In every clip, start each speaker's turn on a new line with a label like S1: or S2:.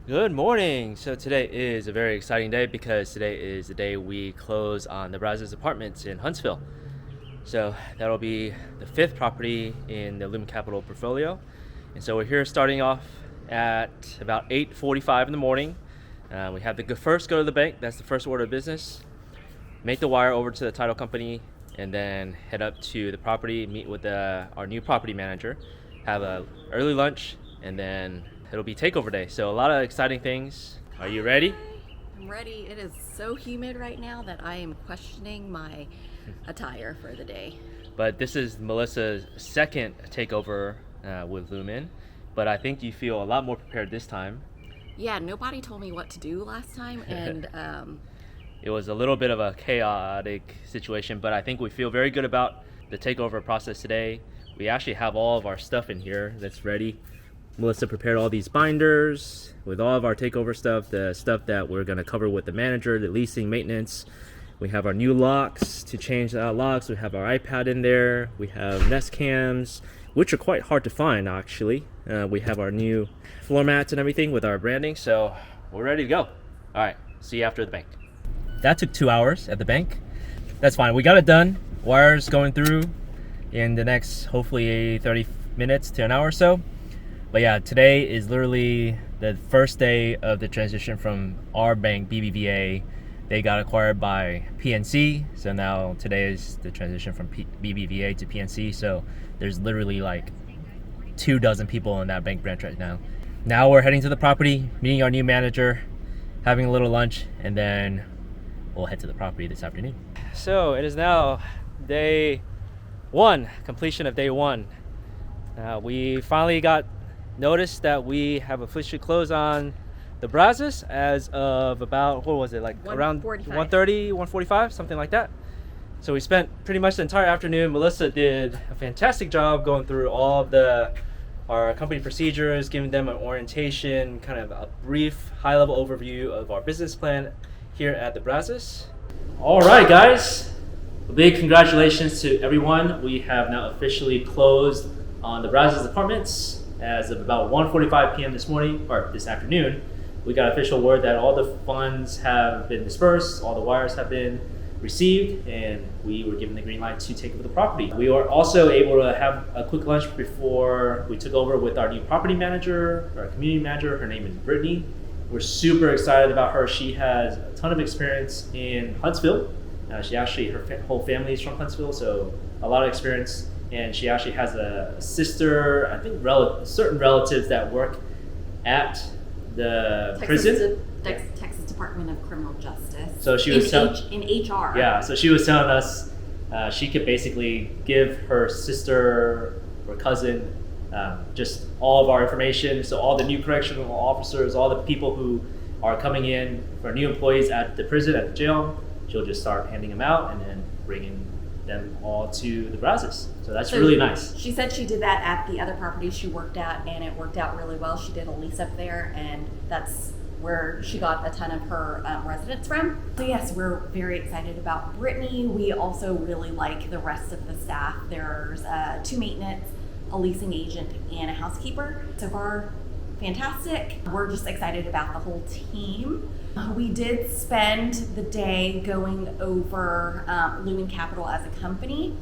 S1: Good morning. So today is a very exciting day because today is the day we close on the Brazos apartments in Huntsville. So that'll be the fifth property in the Lumen Capital portfolio. And so we're here starting off at about 8:45 in the morning. We have to first go to the bank. That's the first order of business. Make the wire over to the title company and then head up to the property, meet with our new property manager, have a early lunch, and then it'll be takeover day. So a lot of exciting things. Are you ready?
S2: I'm ready. It is so humid right now that I am questioning my attire for the day.
S1: But this is Melissa's second takeover with Lumen, but I think you feel a lot more prepared this time.
S2: Yeah, nobody told me what to do last time, and
S1: It was a little bit of a chaotic situation, but I think we feel very good about the takeover process today. We actually have all of our stuff in here that's ready. Melissa prepared all these binders with all of our takeover stuff, the stuff that we're going to cover with the manager, the leasing, maintenance. We have our new locks to change the locks. We have our iPad in there. We have Nest cams, which are quite hard to find actually. We have our new floor mats and everything with our branding. So we're ready to go. All right, see you after the bank. That took 2 hours at the bank. That's fine. We got it done. Wires going through in the next hopefully 30 minutes to an hour or so. But yeah, today is literally the first day of the transition from our bank, BBVA. They got acquired by PNC. So now today is the transition from BBVA to PNC. So there's literally like 24 people in that bank branch right now. Now we're heading to the property, meeting our new manager, having a little lunch, and then we'll head to the property this afternoon. So it is now day one, completion of day one. We finally got notice that we have officially closed on the Brazos as of about, what was it, like around 1:30, 1:45, something like that. So we spent pretty much the entire afternoon. Melissa did a fantastic job going through all of our company procedures, giving them an orientation, kind of a brief high-level overview of our business plan here at the Brazos. All right, guys. A big congratulations to everyone. We have now officially closed on the Brazos apartments as of about 1:45 p.m. this morning, or this afternoon. We got official word that all the funds have been dispersed, all the wires have been received, and we were given the green light to take over the property. We were also able to have a quick lunch before we took over with our new property manager, our community manager. Her name is Brittany. We're super excited about her. She has a ton of experience in Huntsville. Her whole family is from Huntsville, so a lot of experience. And she actually has a sister, I think certain relatives that work at the prison.
S2: Texas Department of Criminal Justice.
S1: So she was
S2: in HR.
S1: Yeah, so she was telling us she could basically give her sister or cousin just all of our information. So all the new correctional officers, all the people who are coming in for new employees at the prison, at the jail, she'll just start handing them out and then bringing them all to the Brazos. So that's really nice.
S2: She said she did that at the other property she worked at, and it worked out really well. She did a lease up there, and that's where she got a ton of her residents from. So yes, we're very excited about Brittany. We also really like the rest of the staff. There's 2 maintenance, a leasing agent, and a housekeeper. So far, fantastic. We're just excited about the whole team. We did spend the day going over Lumen Capital as a company,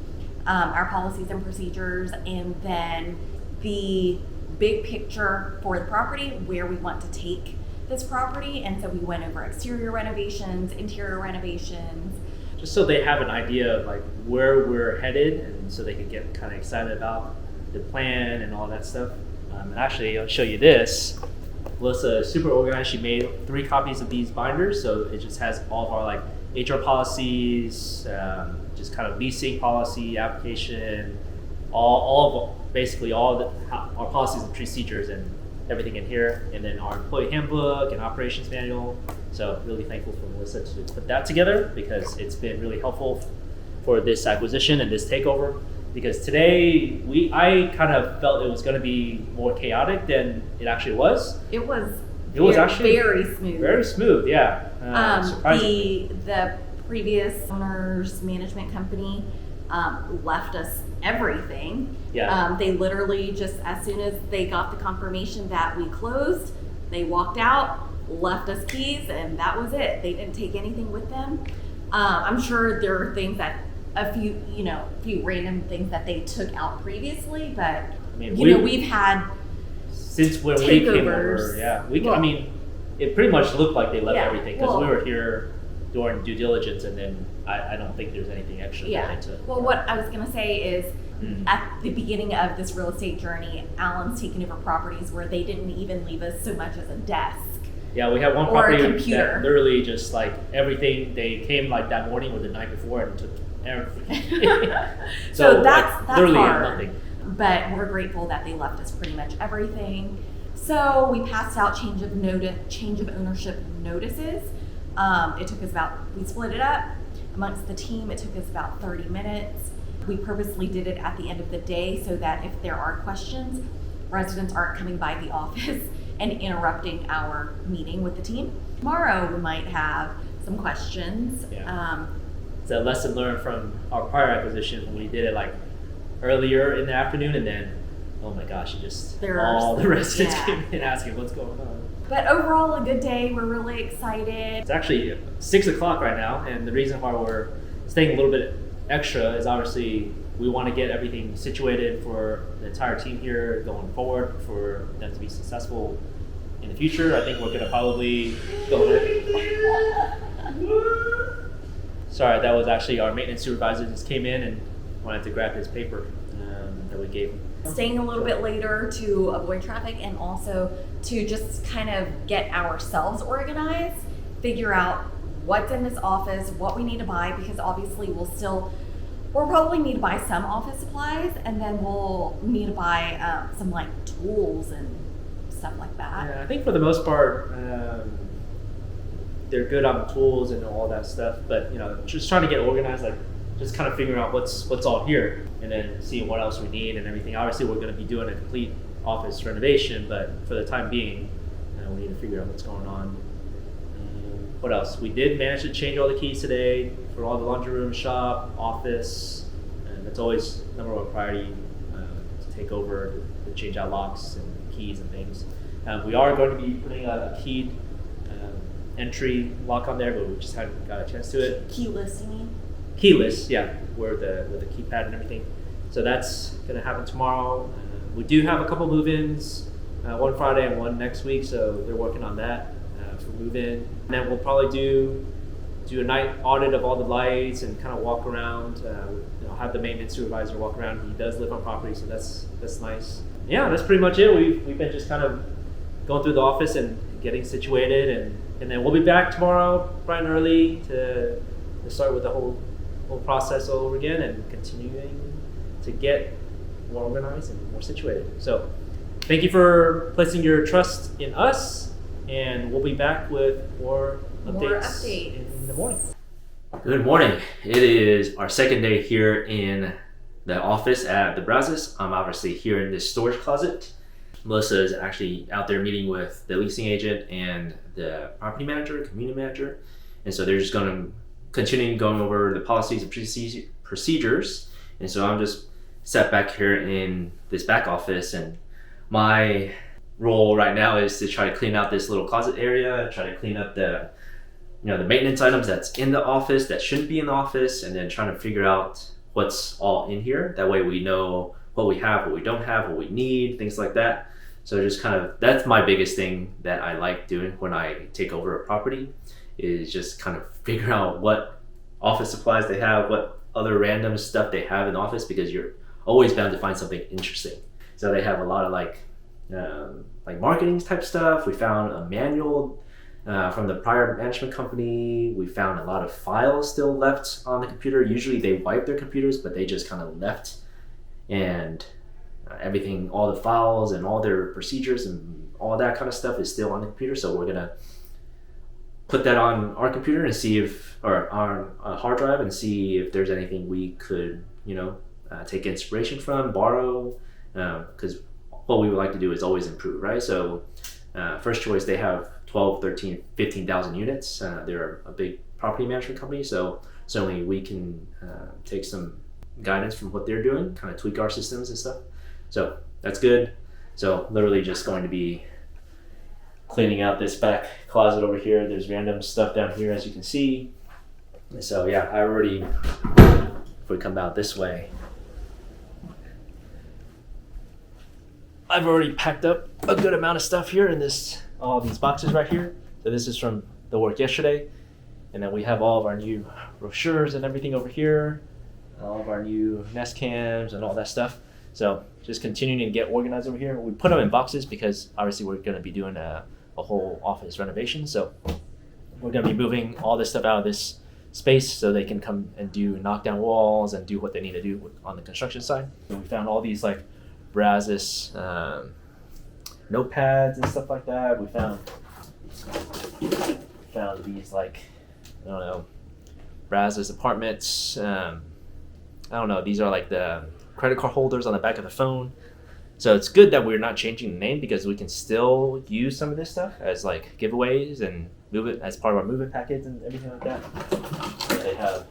S2: our policies and procedures, and then the big picture for the property, where we want to take this property. And so we went over exterior renovations, interior renovations.
S1: Just so they have an idea of like where we're headed, and so they can get kind of excited about the plan and all that stuff. And actually, I'll show you this. Melissa is super organized. She made 3 copies of these binders, so it just has all of our like HR policies, just kind of leasing policy, application, basically all our policies and procedures and everything in here, and then our employee handbook and operations manual. So really thankful for Melissa to put that together, because it's been really helpful for this acquisition and this takeover. Because today I kind of felt it was going to be more chaotic than it actually was.
S2: It was
S1: actually
S2: very smooth.
S1: Very smooth, yeah.
S2: The previous owner's management company left us everything.
S1: Yeah.
S2: They literally just, as soon as they got the confirmation that we closed, They walked out, left us keys, and that was it. They didn't take anything with them. I'm sure there are things that a few random things that they took out previously, but
S1: I mean,
S2: we've had
S1: since when we came over,
S2: Well,
S1: I mean, it pretty much looked like they left
S2: Yeah,
S1: everything because
S2: well-
S1: we were here during due diligence, and then I don't think there's anything extra
S2: Yeah.
S1: that they took.
S2: Well, what I was gonna say is,
S1: Mhm.
S2: at the beginning of this real estate journey, Alan's taken over properties where they didn't even leave us so much as a desk.
S1: Yeah, we had one
S2: Or a
S1: property
S2: computer.
S1: that literally just like everything, they came like that morning or the night before and took everything.
S2: So
S1: like,
S2: that's
S1: literally
S2: hard.
S1: nothing.
S2: But we're grateful that they left us pretty much everything. So we passed out change of ownership notices. It took us we split it up amongst the team. It took us about 30 minutes. We purposely did it at the end of the day so that if there are questions, residents aren't coming by the office and interrupting our meeting with the team. Tomorrow we might have some questions.
S1: Yeah. It's a lesson learned from our prior acquisition when we did it like earlier in the afternoon, and then oh my gosh, all the residents came in asking what's going on.
S2: But overall, a good day. We're really excited.
S1: It's actually 6 o'clock right now, and the reason why we're staying a little bit extra is obviously we want to get everything situated for the entire team here going forward for them to be successful in the future. I think we're gonna probably go there. Sorry, that was actually our maintenance supervisor just came in and wanted to grab his paper that we gave him.
S2: Staying a little bit later to avoid traffic and also to just kind of get ourselves organized, figure out what's in this office, what we need to buy, because obviously we'll probably need to buy some office supplies, and then we'll need to buy some like tools and stuff like that.
S1: Yeah, I think for the most part, they're good on the tools and all that stuff, but just trying to get organized, like just kind of figuring out what's all here, and then seeing what else we need and everything. Obviously, we're going to be doing a complete office renovation, but for the time being, we need to figure out what's going on. What else? We did manage to change all the keys today for all the laundry room, shop, office, and that's always number one priority to take over, to change out locks and keys and things. We are going to be putting a keyed entry lock on there, but we just haven't got a chance to it.
S2: Keyless, you mean?
S1: Keyless, yeah, with the keypad and everything. So that's going to happen tomorrow. We do have a couple move-ins, one Friday and one next week, so they're working on that for move-in. And then we'll probably do a night audit of all the lights and kind of walk around. Have the maintenance supervisor walk around. He does live on property, so that's nice. Yeah, that's pretty much it. We've been just kind of going through the office and getting situated, and then we'll be back tomorrow bright and early to start with the whole process all over again and continuing to get more organized and more situated. So thank you for placing your trust in us, and we'll be back with more updates in the morning. Good morning. It is our second day here in the office at the Brazos. I'm obviously here in this storage closet. Melissa is actually out there meeting with the leasing agent and the property manager, community manager, and so they're just going to continue going over the policies and procedures. And so I'm just sat back here in this back office, and my role right now is to try to clean out this little closet area, try to clean up the maintenance items that's in the office that shouldn't be in the office, and then trying to figure out what's all in here. That way we know what we have, what we don't have, what we need, things like that. So just kind of, that's my biggest thing that I like doing when I take over a property, is just kind of figure out what office supplies they have, what other random stuff they have in the office, because you're always bound to find something interesting. So they have a lot of like marketing type stuff. We found a manual from the prior management company. We found a lot of files still left on the computer. Usually they wipe their computers, but they just kind of left, and everything, all the files and all their procedures and all that kind of stuff is still on the computer. So we're gonna put that on our computer and see if, or on a hard drive, and see if there's anything we could, take inspiration from, borrow, because what we would like to do is always improve, right? So first choice, they have 12, 13, 15,000 units. They're a big property management company, so certainly we can take some guidance from what they're doing, kind of tweak our systems and stuff. So that's good. So literally just going to be cleaning out this back closet over here. There's random stuff down here, as you can see. So yeah, if we come out this way, I've already packed up a good amount of stuff here in all these boxes right here. So this is from the work yesterday. And then we have all of our new brochures and everything over here, all of our new Nest cams and all that stuff. So just continuing to get organized over here. We put them in boxes because obviously we're going to be doing a whole office renovation. So we're going to be moving all this stuff out of this space so they can come and knock down walls and do what they need to do on the construction side. So we found all these like Brazos notepads and stuff like that. We found these like, I don't know, Brazos apartments. I don't know, these are like the credit card holders on the back of the phone. So it's good that we're not changing the name because we can still use some of this stuff as like giveaways and move it as part of our move-it package and everything like that. And they have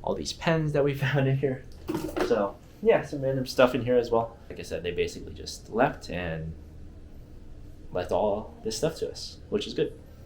S1: all these pens that we found in here. So yeah, some random stuff in here as well. Like I said, they basically just left and left all this stuff to us, which is good.